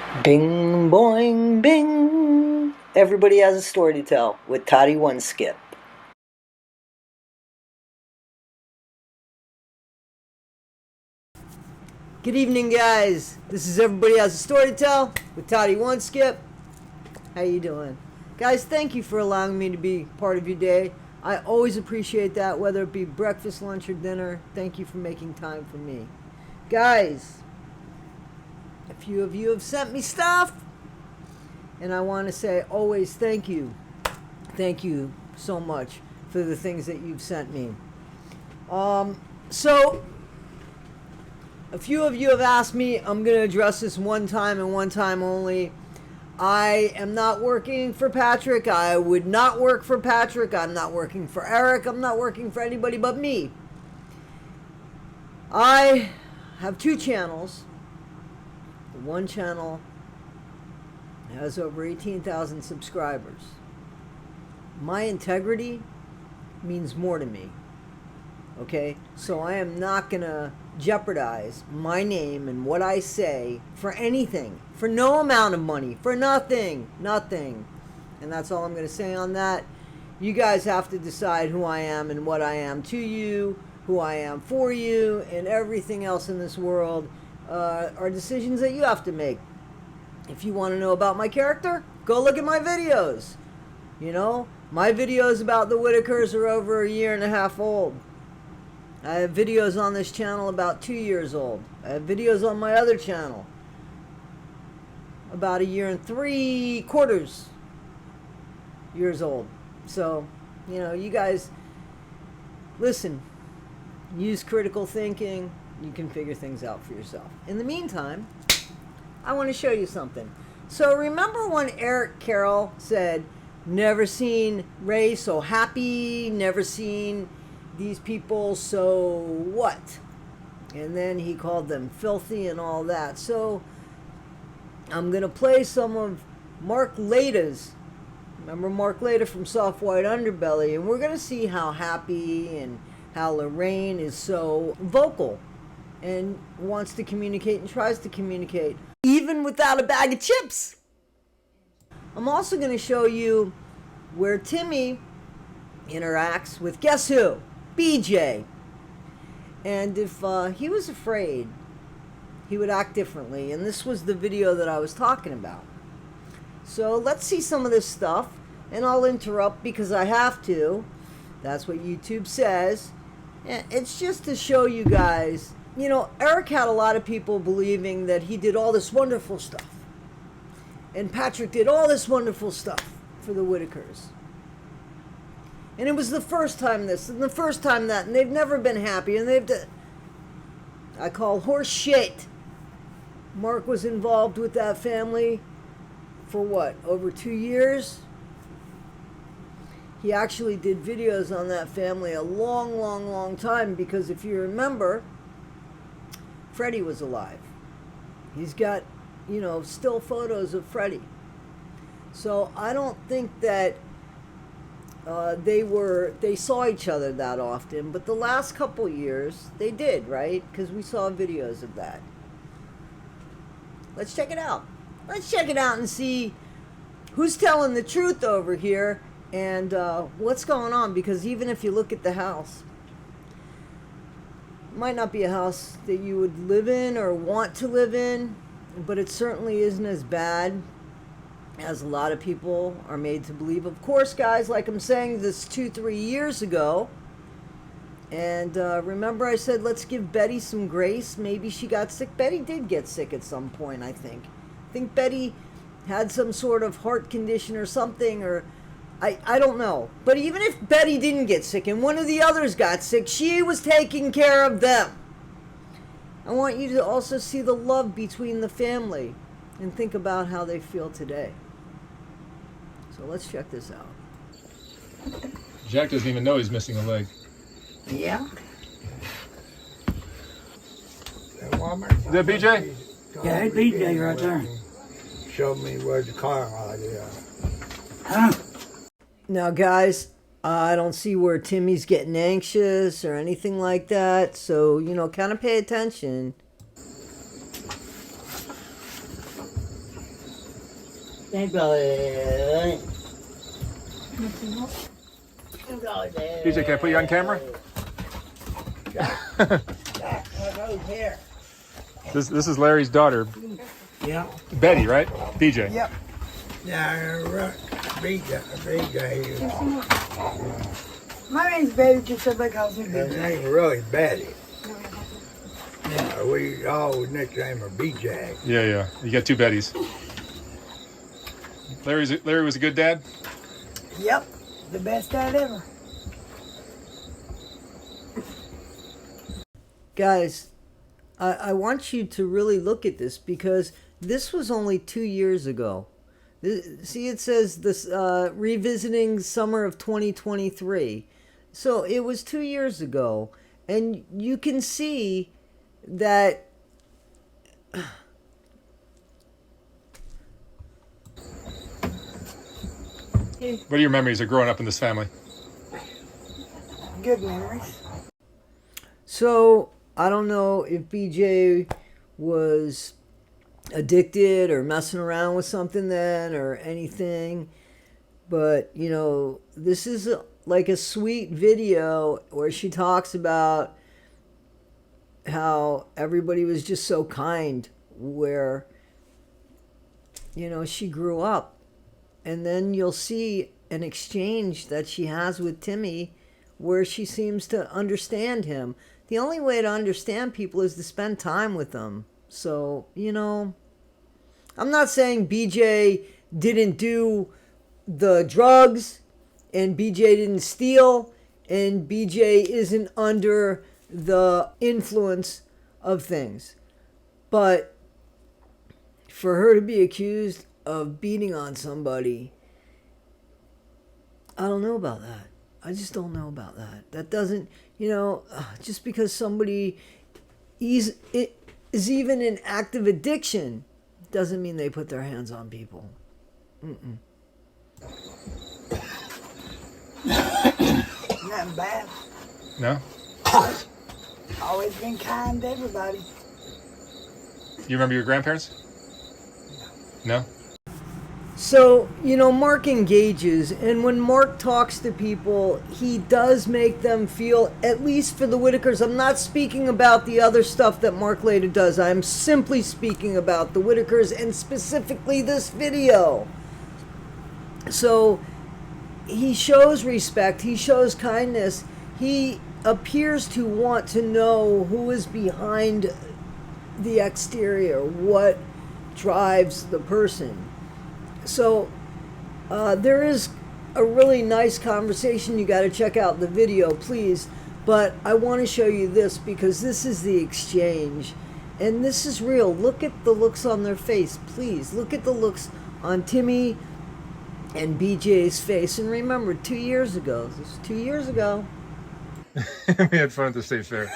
Bing, boing, bing. Everybody has a story to tell with Toddy One Skip. Good evening, guys. This is Everybody Has a Story to Tell with Toddy One Skip. How you doing? Guys, thank you for allowing me to be part of your day. I always appreciate that, whether it be breakfast, lunch, or dinner. Thank you for making time for me. Guys, a few of you have sent me stuff, and I want to say always thank you. Thank you so much for the things that you've sent me. So, a few of you have asked me, I'm going to address this one time and one time only. I am not working for Patrick. I would not work for Patrick. I'm not working for Eric. I'm not working for anybody but me. I have two channels. The one channel has over 18,000 subscribers. My integrity means more to me. Okay? So I am not going to jeopardize my name and what I say for anything, for no amount of money, for nothing. And that's all I'm going to say on that. You guys have to decide who I am and what I am to you, who I am for you, and everything else in this world are decisions that you have to make. If you want to know about my character, go look at my videos. You know, my videos about the Whittakers are over 1.5 years old. I have videos on this channel about 2 years old. I have videos on my other channel about 1.75 years old. So, you know, you guys, listen, use critical thinking. You can figure things out for yourself. In the meantime, I want to show you something. So remember when Eric Carroll said, never seen Ray so happy, never seen these people so what? And then he called them filthy and all that. So I'm going to play some of Mark Lada's. Remember Mark Lada from Soft White Underbelly? And we're going to see how happy and how Lorraine is so vocal and wants to communicate and tries to communicate, even without a bag of chips. I'm also going to show you where Timmy interacts with guess who? BJ. And if he was afraid, he would act differently. And this was the video that I was talking about. So let's see some of this stuff. And I'll interrupt because I have to. That's what YouTube says. And it's just to show you guys, you know, Eric had a lot of people believing that he did all this wonderful stuff. And Patrick did all this wonderful stuff for the Whittakers. And it was the first time this and the first time that, and they've never been happy, and I call horse shit. Mark was involved with that family for what, over 2 years? He actually did videos on that family a long time, because if you remember, Freddie was alive. He's got, you know, still photos of Freddie. So I don't think that they saw each other that often, but the last couple years they did, right? Because we saw videos of that. Let's check it out. Let's check it out and see who's telling the truth over here and what's going on. Because even if you look at the house, it might not be a house that you would live in or want to live in, but it certainly isn't as bad as a lot of people are made to believe. Of course, guys, like I'm saying, this 2-3 years ago. And remember I said, let's give Betty some grace. Maybe she got sick. Betty did get sick at some point, I think. I think Betty had some sort of heart condition or something, or I don't know. But even if Betty didn't get sick and one of the others got sick, she was taking care of them. I want you to also see the love between the family and think about how they feel today. So let's check this out. Jack doesn't even know he's missing a leg. Yeah? Is that BJ? Yeah, it's BJ right there. Showed me where the car was. Huh? Now, guys, I don't see where Timmy's getting anxious or anything like that. So, you know, kind of pay attention. Thank God. BJ, can I put you on camera? Here. This is Larry's daughter, Yeah. Betty, right? BJ. Yep. Yeah, right. BJ. My name's Betty, just everybody calls me His Betty. name really Betty. Yeah, we all nickname her BJ. Yeah. You got two Bettys. Larry was a good dad. Yep, the best dad ever. Guys, I want you to really look at this because this was only 2 years ago. See, it says this revisiting summer of 2023. So it was 2 years ago. And you can see that What are your memories of growing up in this family? Good memories. So I don't know if BJ was addicted or messing around with something then or anything, but you know, this is like a sweet video where she talks about how everybody was just so kind, where you know she grew up. And then you'll see an exchange that she has with Timmy where she seems to understand him. The only way to understand people is to spend time with them. So, you know, I'm not saying BJ didn't do the drugs and BJ didn't steal and BJ isn't under the influence of things. But for her to be accused of beating on somebody, I don't know about that. I just don't know about that. That doesn't, you know, just because somebody is even in active addiction doesn't mean they put their hands on people. Nothing bad. No? Always been kind to everybody. You remember your grandparents? No? So, you know, Mark engages, and when Mark talks to people, he does make them feel, at least for the Whittakers, I'm not speaking about the other stuff that Mark later does. I'm simply speaking about the Whittakers and specifically this video. So, he shows respect, he shows kindness, he appears to want to know who is behind the exterior, what drives the person. So there is a really nice conversation. You got to check out the video, please. But I want to show you this because this is the exchange. And this is real. Look at the looks on their face, please. Look at the looks on Timmy and BJ's face. And remember, 2 years ago. This was 2 years ago. We had fun at the state fair.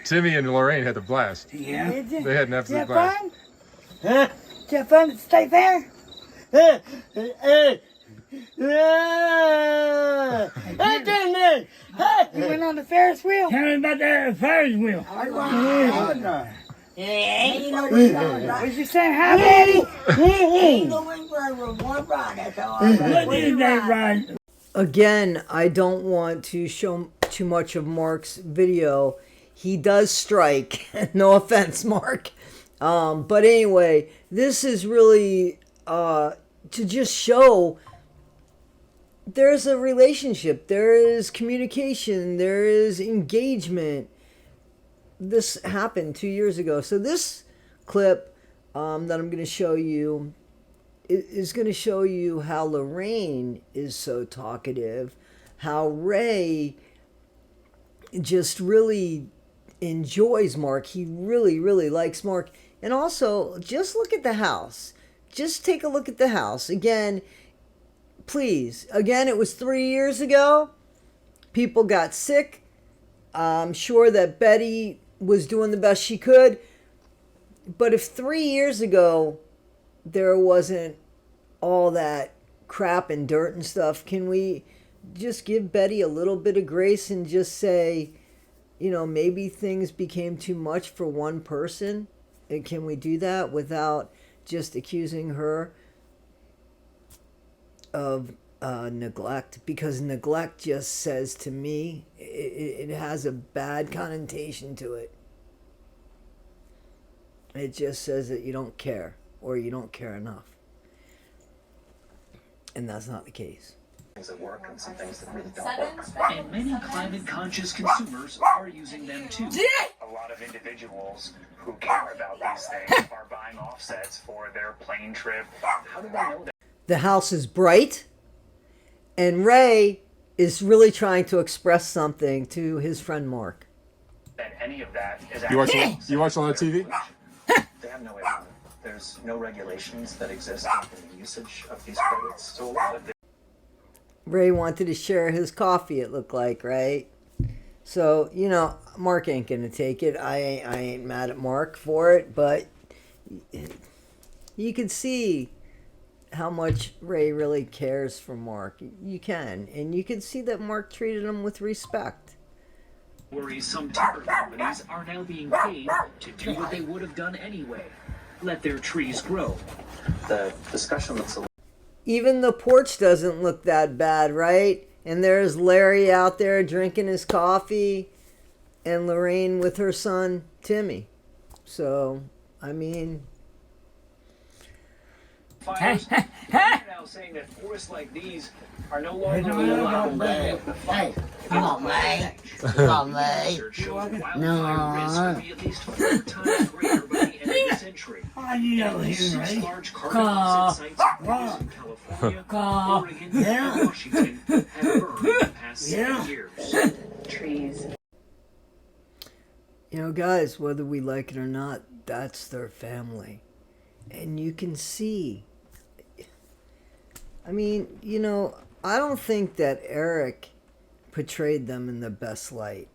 Timmy and Lorraine had a blast. Yeah. Did you? They had an Did you absolute have blast. fun? Huh? Did you have fun at the state fair? Hey, Hey, You went on the Ferris wheel? tell me about that Ferris wheel. Was you saying hi, Betty? What is that, Ryan? Again, I don't want to show too much of Mark's video. He does strike. No offense, Mark. But anyway, this is really to just show there's a relationship, there is communication, there is engagement. This happened 2 years ago. So this clip that I'm going to show you is going to show you how Lorraine is so talkative, how Ray just really enjoys Mark. He really, really likes Mark. And also, just look at the house. Just take a look at the house. Again, please. Again, it was 3 years ago. People got sick. I'm sure that Betty was doing the best she could. But if 3 years ago there wasn't all that crap and dirt and stuff, can we just give Betty a little bit of grace and just say, you know, maybe things became too much for one person? And can we do that without just accusing her? of neglect, because neglect just says to me, it has a bad connotation to it. It just says that you don't care, or you don't care enough. And that's not the case. Things that work and some things that really don't work. And many climate-conscious consumers are using them too. A lot of individuals who care about these things are buying offsets for their plane trip. How do they know that? The house is bright, and Ray is really trying to express something to his friend Mark. That any of that is You watch a lot of TV? They have no idea. There's no regulations that exist in the usage of these credits. So a lot of Ray wanted to share his coffee, it looked like, right? So, you know, Mark ain't gonna take it. I ain't mad at Mark for it, but you can see how much Ray really cares for Mark. You can. And you can see that Mark treated him with respect. worries some timber companies are now being paid to do what they would have done anyway. Let their trees grow. The discussion looks a little... Even the porch doesn't look that bad, right? And there's Larry out there drinking his coffee, and Lorraine with her son, Timmy. So, I mean... Fires now saying that forests like these are no longer allowed. Hey, come on, mate. Come on, mate. No. Be at least 4 times greater by the end of the century. You know, Six large carbon sites produced in California, Oregon, and Washington have burned in the past 7 years. Trees. You know, guys, whether we like it or not, that's their family. And you can see... I mean, you know, I don't think that Eric portrayed them in the best light.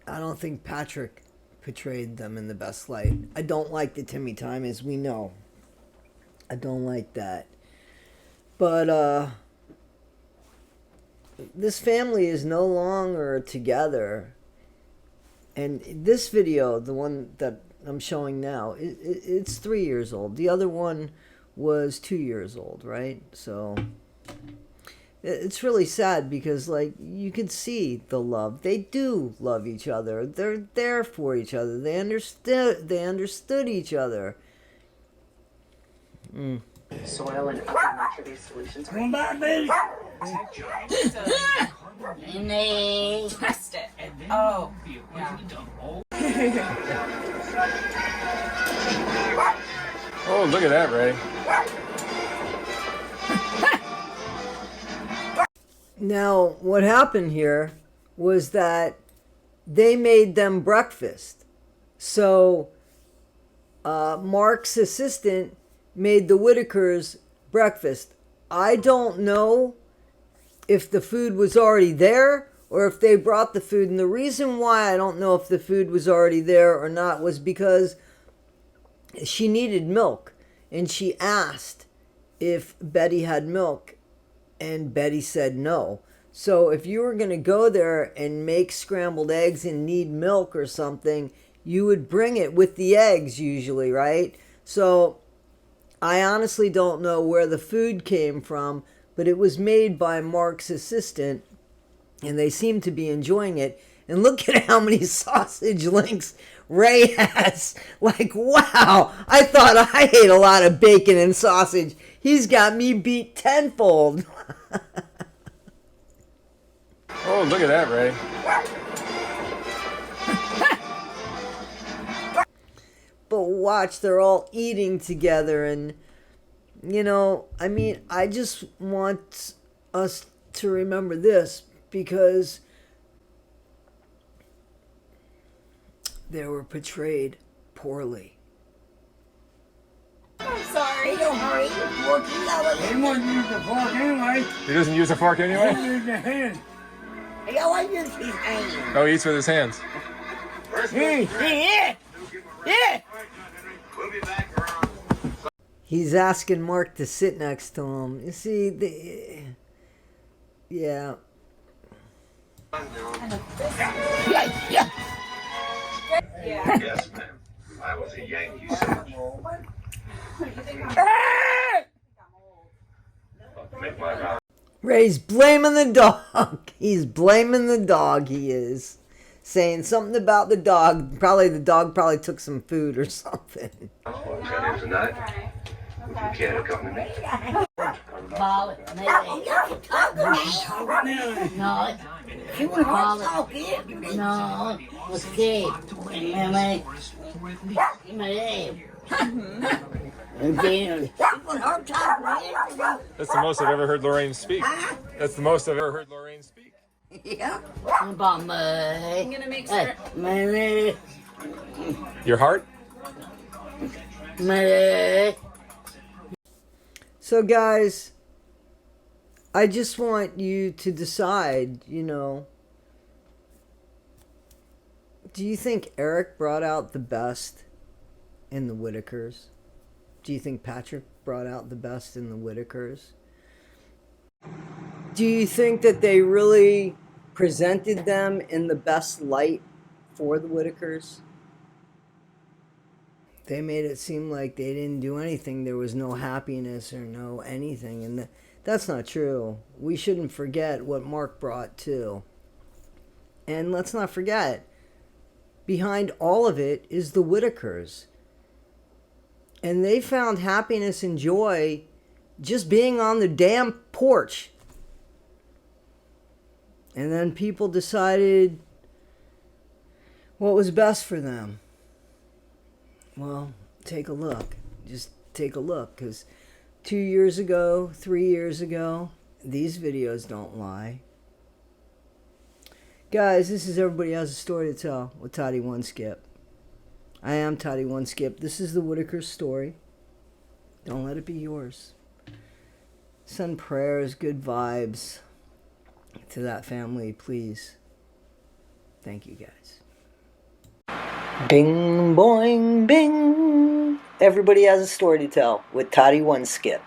I don't think Patrick portrayed them in the best light. I don't like the Timmy time, as we know. I don't like that. But, this family is no longer together. And this video, the one that I'm showing now, it's 3 years old. The other one was 2 years old, right? So it's really sad because, like, you can see the love. They do love each other. They're there for each other. They understood each other. Soil and other nature-based solutions. Come back, baby. Test it. Oh. Oh, look at that, Ray. Now, what happened here was that they made them breakfast. So, Mark's assistant made the Whittakers breakfast. I don't know if the food was already there or if they brought the food. And the reason why I don't know if the food was already there or not was because she needed milk. And she asked if Betty had milk. And Betty said no. So if you were going to go there and make scrambled eggs and need milk or something, you would bring it with the eggs usually, right? So I honestly don't know where the food came from, but it was made by Mark's assistant, and they seem to be enjoying it. And look at how many sausage links Ray has. Like, wow, I thought I ate a lot of bacon and sausage. He's got me beat tenfold. Oh, look at that, Ray. But watch, they're all eating together. And, you know, I mean, I just want us to remember this, because they were portrayed poorly. I'm sorry. Don't hurry. Working out He wouldn't use the fork anyway. He doesn't use a fork He anyway? used the hand. He always uses his hand. Oh, he eats with his hands. Yeah. He's asking Mark to sit next to him. You see, yeah. Yes, ma'am. I was a Yankee soldier. Make my Ray's blaming the dog. He's blaming the dog, he is. Saying something about the dog. Probably the dog probably took some food or something. I'll tell you tonight. Would you care to come to me? Ball, maybe. No. She was talking. No. Was kid. Maybe. Maybe. That's the most I've ever heard Lorraine speak. That's the most I've ever heard Lorraine speak. Yeah. I'm gonna make sure. Maybe. Your heart? Maybe. So, guys, I just want you to decide, you know, do you think Eric brought out the best in the Whittakers? Do you think Patrick brought out the best in the Whittakers? Do you think that they really presented them in the best light for the Whittakers? They made it seem like they didn't do anything. There was no happiness or no anything. And that's not true. We shouldn't forget what Mark brought too. And let's not forget, behind all of it is the Whittakers. And they found happiness and joy just being on the damn porch. And then people decided what was best for them. Well, take a look. Just take a look. Because 2 years ago, 3 years ago, these videos don't lie. Guys, this is Everybody Has a Story to Tell with Toddy One Skip. I am Toddy One Skip. This is the Whittaker story. Don't let it be yours. Send prayers, good vibes to that family, please. Thank you, guys. Bing, boing, bing. Everybody Has a Story to Tell with Toddy One Skip.